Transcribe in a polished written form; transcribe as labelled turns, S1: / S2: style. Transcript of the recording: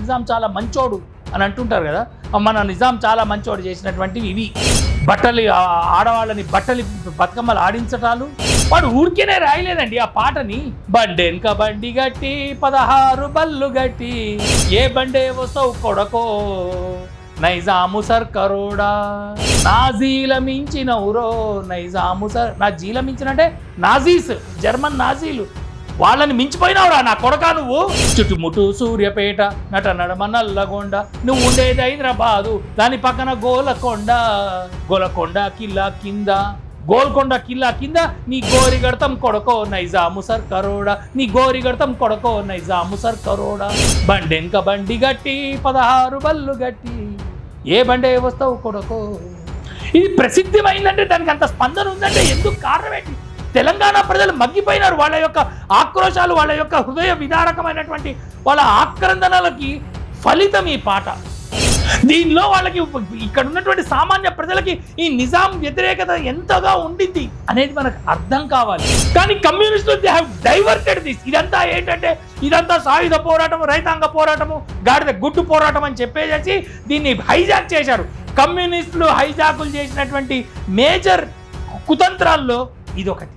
S1: నిజాం చాలా మంచోడు అని అంటుంటారు కదా, మన నిజాం చాలా మంచోడు చేసినటువంటివి ఇవి. బట్టలు ఆడవాళ్ళని బట్టలు బతుకమ్మలు ఆడించటాలు. వాడు ఊరికేనే రాయలేదండి ఆ పాటని. బండెన్క బండి గట్టి 16 బళ్ళు గట్టి ఏ బండే వస్తావు కొడకో నైజాము సర్కరోడా నాజీల మించినవురో నైజాము నా జీల మించినంటే నాజీస్, జర్మన్ నాజీలు, వాళ్ళని మించిపోయినావురా నా కొడకా నువ్వు. చుట్టుముట్టు సూర్యపేట నట నడమ నల్లగొండ నువ్వు ఉండేది హైదరాబాదు దాని పక్కన గోలకొండ కిల్లా కింద గోల్కొండ కిల్లా కింద నీ గోరిగడతం కొడకో నైజాము సర్కరోడా నీ గోరిగడతం కొడకో నైజాము సర్కరోడా బండెన్క బండి గట్టి 16 బళ్ళు గట్టి ఏ బండే వస్తావు కొడకో. ఇది ప్రసిద్ధమైందంటే దానికి అంత స్పందన ఉందంటే ఎందుకు కారణం ఏంటి? తెలంగాణ ప్రజలు మగ్గిపోయినారు. వాళ్ళ యొక్క ఆక్రోశాలు, వాళ్ళ యొక్క హృదయ విదారకమైనటువంటి వాళ్ళ ఆక్రందనలకి ఫలితం ఈ పాట. దీనిలో వాళ్ళకి ఇక్కడ ఉన్నటువంటి సామాన్య ప్రజలకి ఈ నిజాం వ్యతిరేకత ఎంతగా ఉండింది అనేది మనకు అర్థం కావాలి. కానీ కమ్యూనిస్టులు దే హ్యావ్ డైవర్టెడ్ దిస్. ఇదంతా ఏంటంటే ఇదంతా సాయుధ పోరాటము, రైతాంగ పోరాటము, గాడిద గుడ్డు పోరాటం అని చెప్పేసి దీన్ని హైజాక్ చేశారు. కమ్యూనిస్టులు హైజాకులు చేసినటువంటి మేజర్ కుతంత్రాల్లో ఇదొకటి.